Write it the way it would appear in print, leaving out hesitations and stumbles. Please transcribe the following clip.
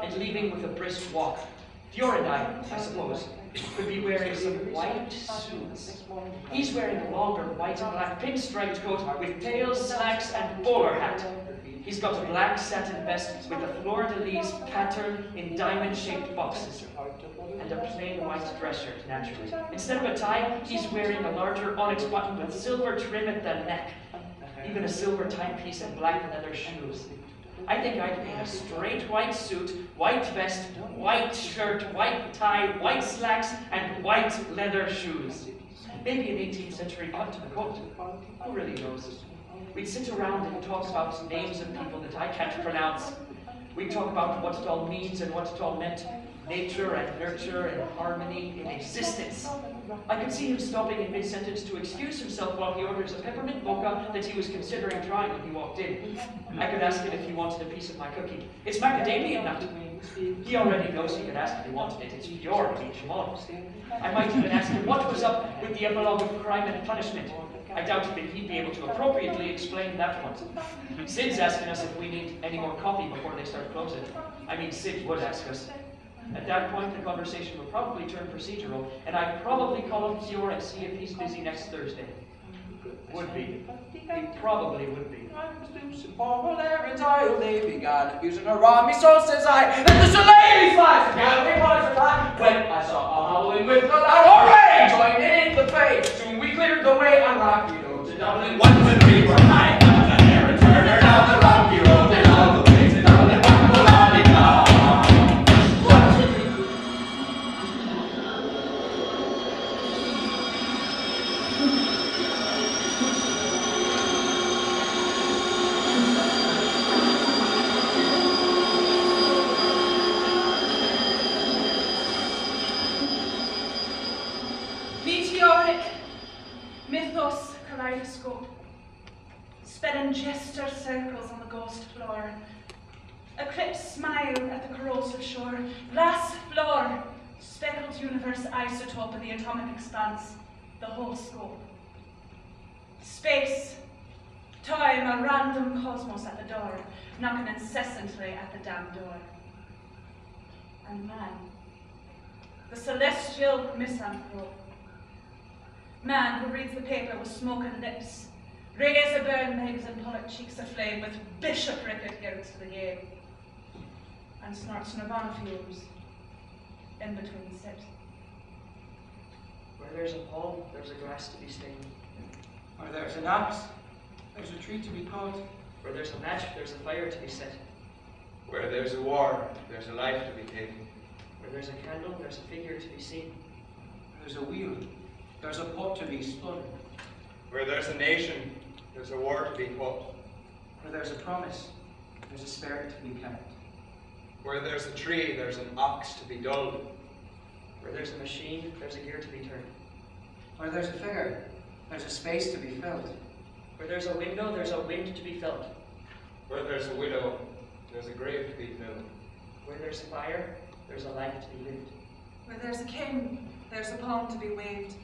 and leaving with a brisk walk. Fiore and I suppose, could be wearing some white suits. He's wearing a longer white and black pinstriped coat with tails, slacks, and bowler hat. He's got a black satin vest with a fleur-de-lis pattern in diamond-shaped boxes, and a plain white dress shirt, naturally. Instead of a tie, he's wearing a larger onyx button with silver trim at the neck, even a silver timepiece and black leather shoes. I think I'd be in a straight white suit, white vest, white shirt, white tie, white slacks, and white leather shoes. Maybe an 18th century cut to the coat. Who really knows? We'd sit around and talk about names of people that I can't pronounce. We'd talk about what it all means and what it all meant. Nature and nurture and harmony in existence. I could see him stopping in mid-sentence to excuse himself while he orders a peppermint mocha that he was considering trying when he walked in. I could ask him if he wanted a piece of my cookie. It's macadamia nut. He already knows he could ask if he wanted it. It's pure come on. I might even ask him what was up with the epilogue of Crime and Punishment. I doubt if he'd be able to appropriately explain that one. Sid's asking us if we need any more coffee before they start closing. I mean, Sid would ask us. At that point, the conversation would probably turn procedural, and I'd probably call up Fiore and see if he's busy next Thursday. Would be. He probably would be. They began abusing her on me, so says I, and the ladies flies, the gallery boys were flying. When I saw a howling with the loud hooray, joined in the fray. Soon we cleared the way on Rocky Road to Dublin. Once when we were high, the hair and turned her down the Rocky Road, and all the way to Dublin, one mythos kaleidoscope, spinning jester circles on the ghost floor, eclipse smile at the corrosive shore, glass floor, speckled universe isotope in the atomic expanse, the whole scope. Space, time, a random cosmos at the door, knocking incessantly at the damn door. And man, the celestial misanthrope, man who reads the paper with smoking lips, razor-burn legs and pullet cheeks aflame with bishopric adherence to the game, and snorts nirvana fumes in between sips. Where there's a palm, there's a grass to be stained. Where there's an axe, there's a tree to be cut. Where there's a match, there's a fire to be set. Where there's a war, there's a life to be taken. Where there's a candle, there's a figure to be seen. There's a wheel, there's a pot to be spun. Where there's a nation, there's a war to be fought. Where there's a promise, there's a spirit to be kept. Where there's a tree, there's an ox to be dulled. Where there's a machine, there's a gear to be turned. Where there's a figure, there's a space to be filled. Where there's a window, there's a wind to be felt. Where there's a widow, there's a grave to be filled. Where there's a fire, there's a life to be lived. Where there's a king, there's a palm to be waved.